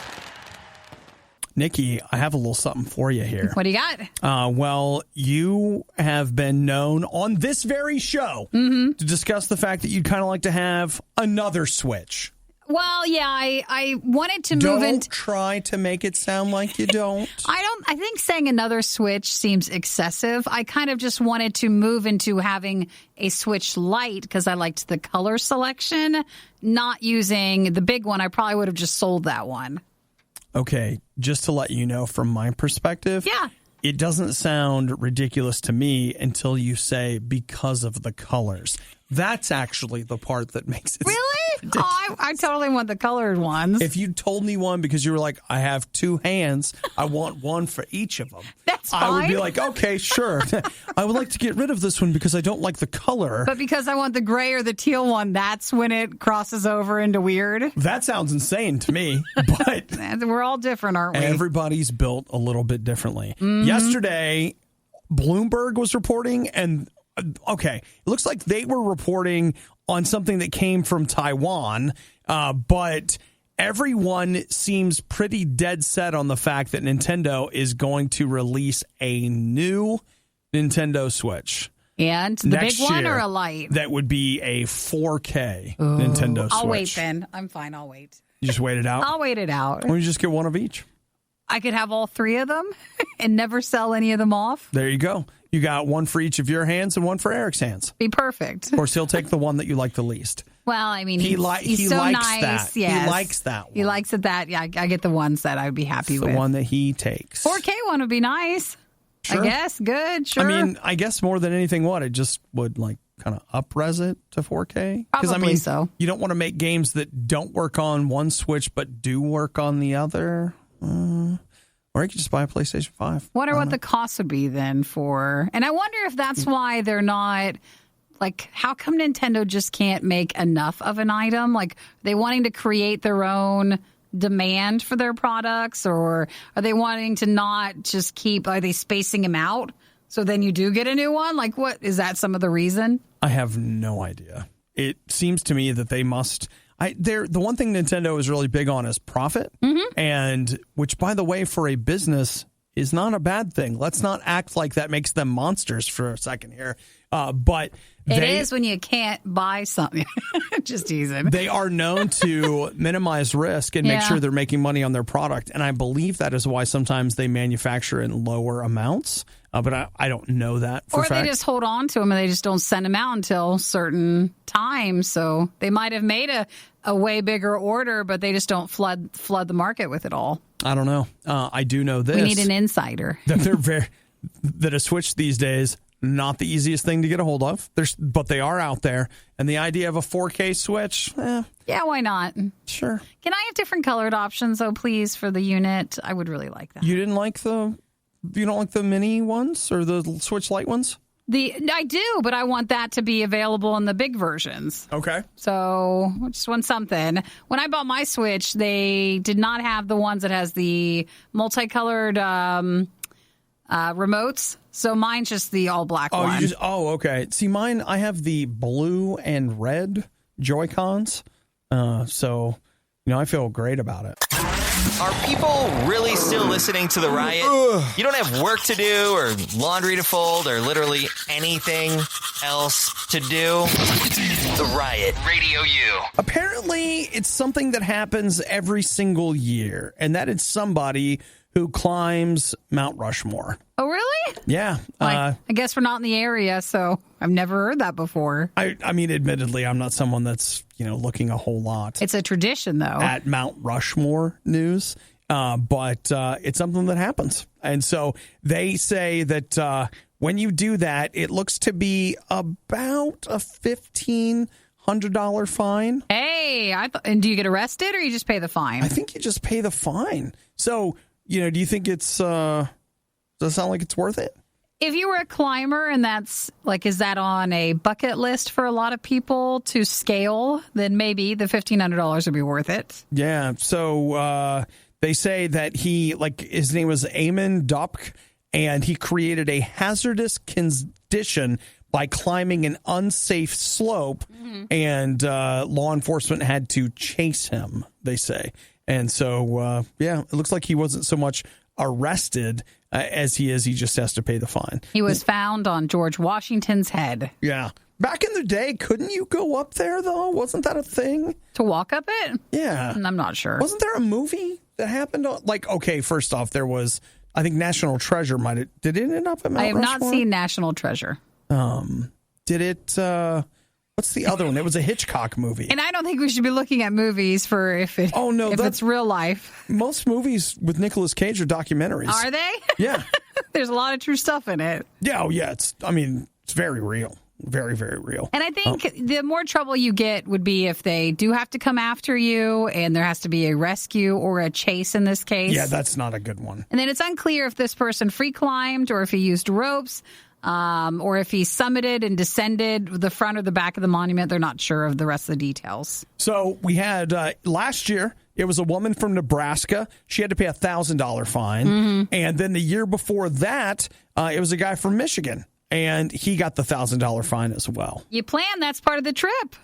Nikki, I have a little something for you here. What do you got? Well, you have been known on this very show to discuss the fact that you'd kind of like to have another Switch. Well, yeah, I wanted to move into... Don't try to make it sound like you don't. I think saying another Switch seems excessive. I kind of just wanted to move into having a Switch Lite because I liked the color selection. Not using the big one, I probably would have just sold that one. Okay, just to let you know from my perspective, it doesn't sound ridiculous to me until you say because of the colors. That's actually the part that makes it really? Oh, I totally want the colored ones. If you told me one because you were like, I have two hands, I want one for each of them. That's fine. I would be like, okay, sure. I would like to get rid of this one because I don't like the color. But because I want the gray or the teal one, that's when it crosses over into weird. That sounds insane to me. But we're all different, aren't we? Everybody's built a little bit differently. Yesterday, Bloomberg was reporting and okay, it looks like they were reporting on something that came from Taiwan, but everyone seems pretty dead set on the fact that Nintendo is going to release a new Nintendo Switch. And the big one or a light? That would be a 4K Nintendo Switch. I'll wait then. I'm fine. I'll wait. You just wait it out? I'll wait it out. Why don't you just get one of each? I could have all three of them and never sell any of them off. There you go. You got one for each of your hands and one for Eric's hands. Be perfect. Of course, he'll take the one that you like the least. Well, I mean, he's so likes nice. That. Yes. He likes that one. He likes it that. Yeah, I get the ones that I'd be happy with. The one that he takes. 4K one would be nice. Sure. I guess. Good. Sure. I mean, I guess more than anything, it just would kind of up-res it to 4K? Probably so. You don't want to make games that don't work on one Switch but do work on the other. Or you could just buy a PlayStation 5. Wonder what the cost would be then for... And I wonder if that's why they're not... how come Nintendo just can't make enough of an item? Are they wanting to create their own demand for their products? Or are they wanting to not just keep... Are they spacing them out? So then you do get a new one? What? Is that some of the reason? I have no idea. It seems to me that they must... The one thing Nintendo is really big on is profit, and which, by the way, for a business is not a bad thing. Let's not act like that makes them monsters for a second here. But it is when you can't buy something. Just teasing. They are known to minimize risk and make sure they're making money on their product, and I believe that is why sometimes they manufacture in lower amounts. But I don't know that for fact. Or they just hold on to them and they just don't send them out until certain times. So they might have made a way bigger order, but they just don't flood the market with it all. I don't know. I do know this. We need an insider. That that a Switch these days, not the easiest thing to get a hold of. But they are out there. And the idea of a 4K Switch, yeah, why not? Sure. Can I have different colored options, though, please, for the unit? I would really like that. You don't like the mini ones or the Switch Lite ones? I do, but I want that to be available in the big versions. Okay. So I just want something. When I bought my Switch, they did not have the ones that has the multicolored remotes. So mine's just the all black one. Okay. See, mine, I have the blue and red Joy-Cons. So, I feel great about it. Are people really still listening to the Riot? You don't have work to do or laundry to fold or literally anything else to do? The Riot, Radio U. Apparently, it's something that happens every single year, and that is somebody who climbs Mount Rushmore. Oh, really? Yeah. I guess we're not in the area, so I've never heard that before. I mean, admittedly, I'm not someone that's, looking a whole lot. It's a tradition, though. At Mount Rushmore news. But it's something that happens. And so they say that when you do that, it looks to be about a $1,500 fine. Hey, and do you get arrested or you just pay the fine? I think you just pay the fine. So, do you think it's, does it sound like it's worth it? If you were a climber and is that on a bucket list for a lot of people to scale, then maybe the $1,500 would be worth it. Yeah. So they say that his name was Eamon Dupk, and he created a hazardous condition by climbing an unsafe slope, and law enforcement had to chase him, they say. And so, it looks like he wasn't so much arrested as he just has to pay the fine. He was found on George Washington's head. Yeah. Back in the day, couldn't you go up there, though? Wasn't that a thing? To walk up it? Yeah. I'm not sure. Wasn't there a movie that happened? First off, there was, I think National Treasure did it end up at Mount Rushmore? I have not seen National Treasure. Did it, what's the other one? It was a Hitchcock movie. And I don't think we should be looking at movies for if it's real life. Most movies with Nicolas Cage are documentaries. Are they? Yeah. There's a lot of true stuff in it. Yeah, it's very real. Very, very real. And I think the more trouble you get would be if they do have to come after you and there has to be a rescue or a chase in this case. Yeah, that's not a good one. And then it's unclear if this person free climbed or if he used ropes. Or if he summited and descended the front or the back of the monument. They're not sure of the rest of the details. So we had last year, it was a woman from Nebraska. She had to pay a $1,000 fine. Mm-hmm. And then the year before that, it was a guy from Michigan. And he got the $1,000 fine as well. You plan, that's part of the trip.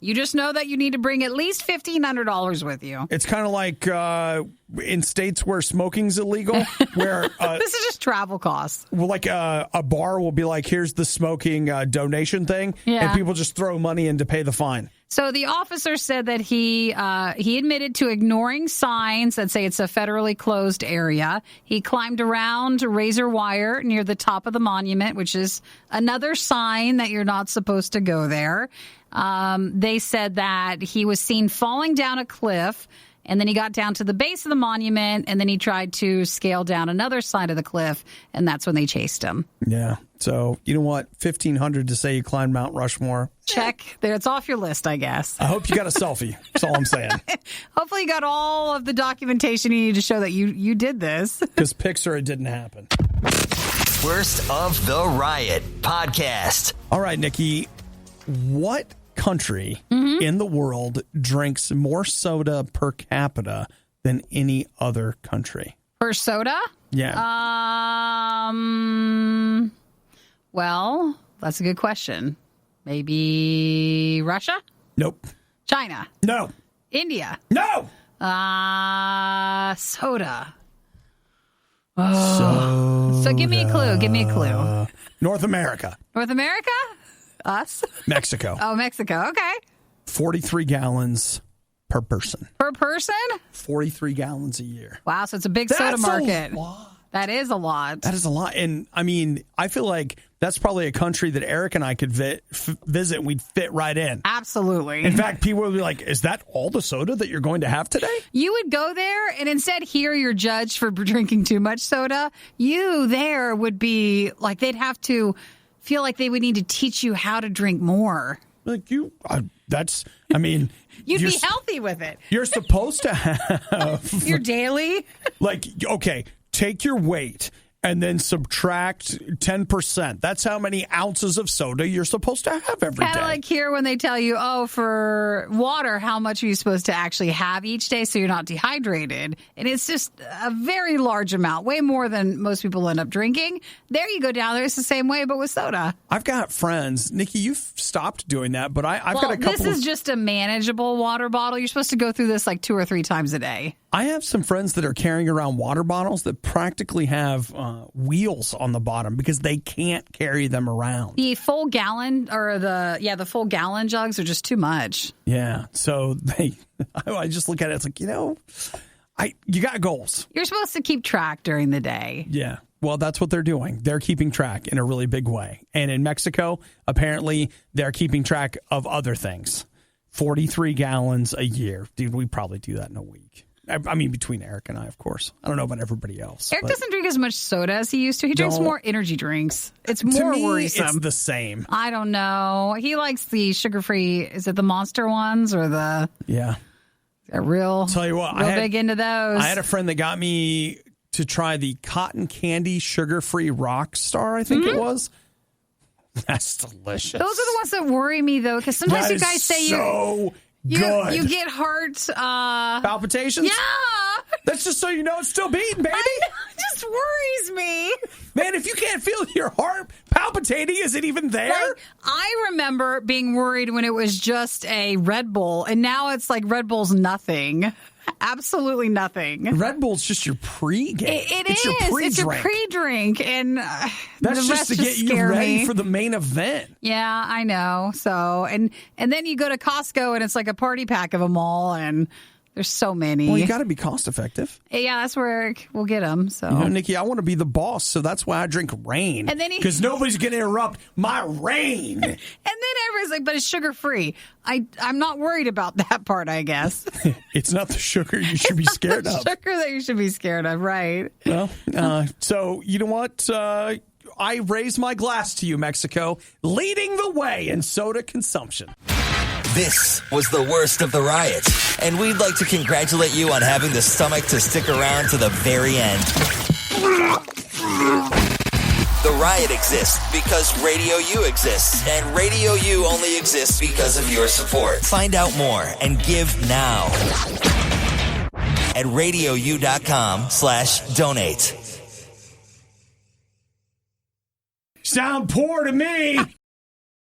You just know that you need to bring at least $1,500 with you. It's kind of like in states where smoking's illegal, where this is just travel costs. Well, like a bar will be like, here's the smoking donation thing, and people just throw money in to pay the fine. So the officer said that he admitted to ignoring signs that say it's a federally closed area. He climbed around razor wire near the top of the monument, which is another sign that you're not supposed to go there. They said that he was seen falling down a cliff, and then he got down to the base of the monument, and then he tried to scale down another side of the cliff, and that's when they chased him. Yeah. So, you know what? $1,500 to say you climbed Mount Rushmore. Check. There, it's off your list, I guess. I hope you got a selfie. That's all I'm saying. Hopefully you got all of the documentation you need to show that you did this. Because picture it didn't happen. Worst of the Riot podcast. All right, Nikki. What country in the world drinks more soda per capita than any other country? Per soda? Yeah. Well, that's a good question. Maybe Russia? Nope. China? No. India? No. Soda. Oh. So give me a clue. Give me a clue. North America. North America? Us? Mexico. Oh, Mexico. Okay. 43 gallons per person. Per person? 43 gallons a year. Wow, so it's a big soda market. That is a lot. That is a lot. And, I mean, I feel like that's probably a country that Eric and I could visit and we'd fit right in. Absolutely. In fact, people would be like, is that all the soda that you're going to have today? You would go there, and instead here you're judged for drinking too much soda. You there would be like, they'd have to feel like they would need to teach you how to drink more. Like you'd be healthy with it. You're supposed to have your daily. Like, okay, take your weight and then subtract 10%. That's how many ounces of soda you're supposed to have every day. Kind of like here when they tell you, for water, how much are you supposed to actually have each day so you're not dehydrated? And it's just a very large amount, way more than most people end up drinking. There you go down there. It's the same way, but with soda. I've got friends. Nikki, you've stopped doing that, but I've got a couple. This is just a manageable water bottle. You're supposed to go through this like 2 or 3 times a day. I have some friends that are carrying around water bottles that practically have wheels on the bottom because they can't carry them around. The full gallon or the full gallon jugs are just too much. Yeah. So I just look at it. It's like, you got goals. You're supposed to keep track during the day. Yeah. Well, that's what they're doing. They're keeping track in a really big way. And in Mexico, apparently, they're keeping track of other things. 43 gallons a year. Dude, we probably do that in a week. I mean, between Eric and I, of course. I don't know about everybody else. Eric doesn't drink as much soda as he used to. He drinks more energy drinks. It's more to me, worrisome. It's the same. I don't know. He likes the sugar-free, is it the Monster ones or the... Yeah. They're real, tell you what, big into those. I had a friend that got me to try the cotton candy sugar-free Rockstar, I think it was. That's delicious. Those are the ones that worry me, though, because sometimes you guys say you get heart... palpitations? Yeah! That's just so you know it's still beating, baby. It just worries me. Man, if you can't feel your heart palpitating, is it even there? Like, I remember being worried when it was just a Red Bull, and now it's like Red Bull's nothing. Absolutely nothing. Red Bull's just your pre-game. It's your pre-drink. It's your pre-drink, and that's the just rest to get you ready for the main event. Yeah, I know. So, and then you go to Costco, and it's like a party pack of them all, and there's so many. Well, you got to be cost effective. Yeah, that's where we'll get them. So, Nikki, I want to be the boss, so that's why I drink Reign. And then because nobody's going to interrupt my Reign. And then everyone's like, "But it's sugar free." I'm not worried about that part, I guess. It's not the sugar you should be scared of. Sugar that you should be scared of, right? Well, so you know what? I raise my glass to you, Mexico, leading the way in soda consumption. This was the worst of the riot, and we'd like to congratulate you on having the stomach to stick around to the very end. The riot exists because Radio U exists, and Radio U only exists because of your support. Find out more and give now at RadioU.com/donate. Sound poor to me.